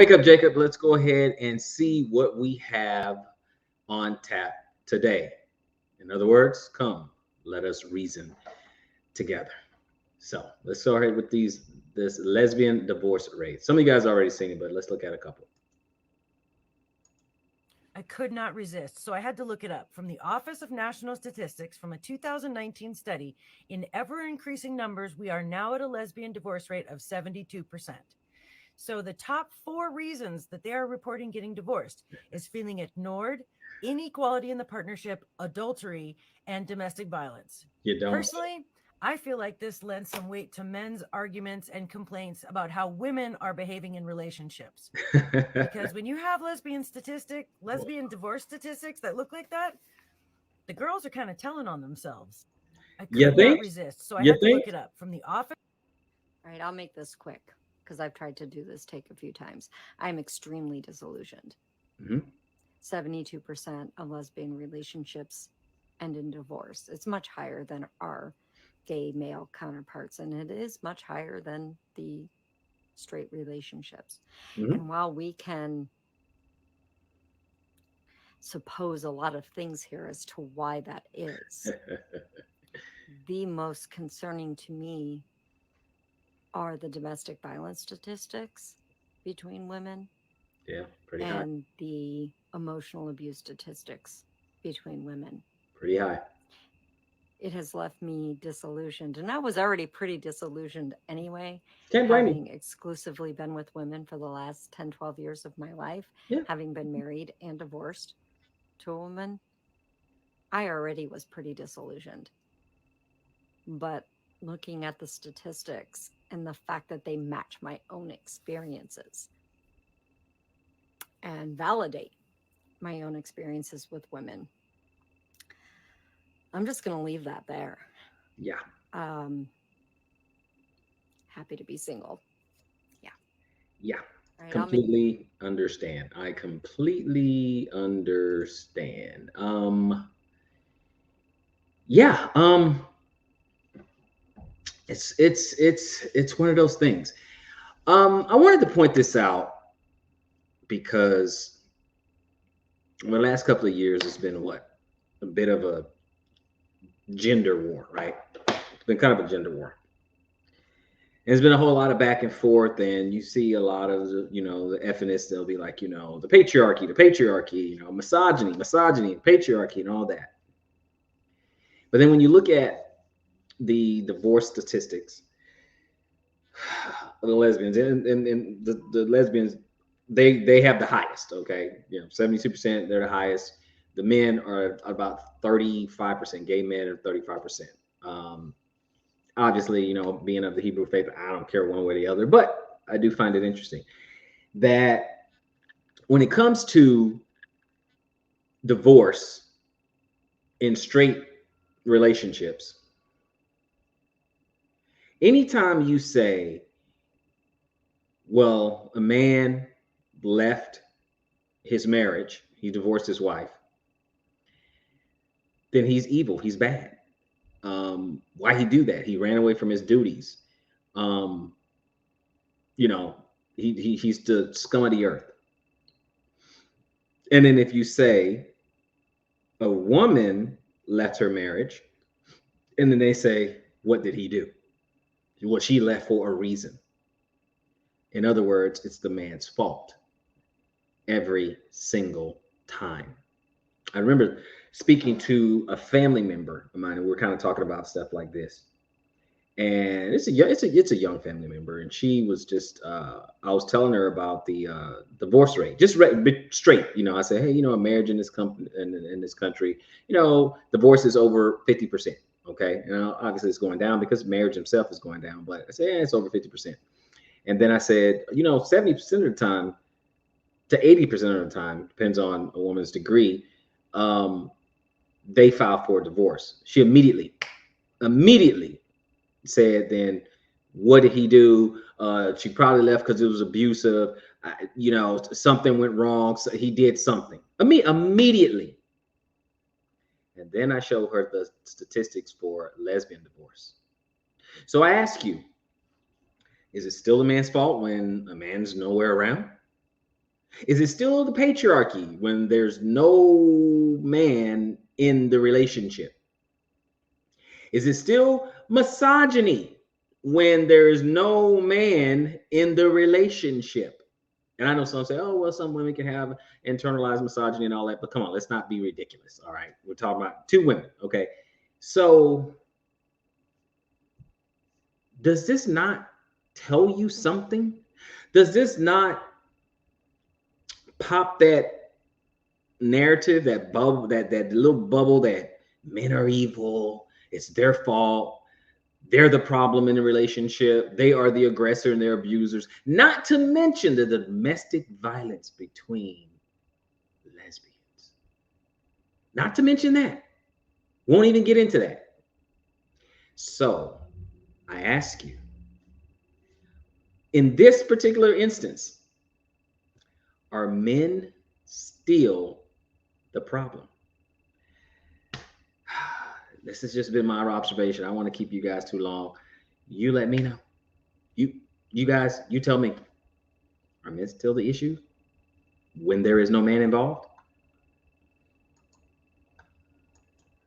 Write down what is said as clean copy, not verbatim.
wake up, Jacob, let's go ahead and see what we have on tap today. In other words, come, let us reason together. So let's start ahead with this lesbian divorce rate. Some of you guys already seen it, but let's look at a couple. I could not resist, so I had to look it up. From the Office of National Statistics, from a 2019 study, in ever increasing numbers, we are now at a lesbian divorce rate of 72%. So the top 4 reasons that they are reporting getting divorced is feeling ignored, inequality in the partnership, adultery, and domestic violence. You don't. Personally, I feel like this lends some weight to men's arguments and complaints about how women are behaving in relationships. Because when you have lesbian divorce statistics that look like that, the girls are kind of telling on themselves. I You could not think? resist, so I You had to think? look it up. From the Office. All right, I'll make this quick because I've tried to do this take a few times. I'm extremely disillusioned. Mhm. 72% of lesbian relationships end in divorce. It's much higher than our gay male counterparts, and it is much higher than the straight relationships. Mhm. And while we can suppose a lot of things here as to why that is, the most concerning to me are the domestic violence statistics between women Yeah, pretty high. and the emotional abuse statistics between women. Pretty high. It has left me disillusioned. And I was already pretty disillusioned anyway, Can't blame you. having exclusively been with women for the last 10, 12 years of my life, Yeah. having been married and divorced to a woman. I already was pretty disillusioned. But looking at the statistics and the fact that they match my own experiences and validate my own experiences with women, I'm just going to leave that there. Yeah. Happy to be single. Yeah. Yeah. All right. Completely understand. I completely understand. Yeah. It's one of those things. I wanted to point this out because the last couple of years it's been what? A bit of a gender war, right? It's been kind of a gender war. And there's been a whole lot of back and forth, and you see a lot of the feminists. They'll be like, the patriarchy, misogyny, patriarchy, and all that. But then when you look at the divorce statistics of the lesbians, and the lesbians, they have the highest. Okay, 72%. They're the highest. The men are about 35%. Gay men are 35%. Obviously, being of the Hebrew faith, I don't care one way or the other, but I do find it interesting that when it comes to divorce in straight relationships, anytime you say, well, a man left his marriage, he divorced his wife, then he's evil, he's bad. Why he do that? He ran away from his duties. Um, he's the scum of the earth. And then if you say a woman left her marriage, and then they say, what did he do? Well, she left for a reason. In other words, it's the man's fault every single time. I remember speaking to a family member of mine, and we were kind of talking about stuff like this. And it's a young family member, and she was just I was telling her about the divorce rate, just straight. I said, hey, a marriage in this company in this country, divorce is over 50%. Okay, and obviously it's going down because marriage itself is going down, but I said it's over 50%. And then I said, 70% of the time to 80% of the time, depends on a woman's degree, they file for a divorce. She immediately said, then what did he do? She probably left because it was abusive. Something went wrong. So he did something. Immediately. And then I showed her the statistics for lesbian divorce. So I ask you, is it still a man's fault when a man's nowhere around? Is it still the patriarchy when there's no man in the relationship? Is it still misogyny when there is no man in the relationship? And I know some say, oh, well, some women can have internalized misogyny and all that, but come on, let's not be ridiculous. All right. We're talking about two women. Okay. So does this not tell you something? Does this not pop that narrative, that bubble, that little bubble that men are evil, it's their fault, they're the problem in the relationship, they are the aggressor and they're abusers, not to mention the domestic violence between lesbians, not to mention that, won't even get into that. So I ask you, in this particular instance, are men still the problem? This has just been my observation. I want to keep you guys too long. You let me know. You guys, you tell me. Are men still the issue when there is no man involved?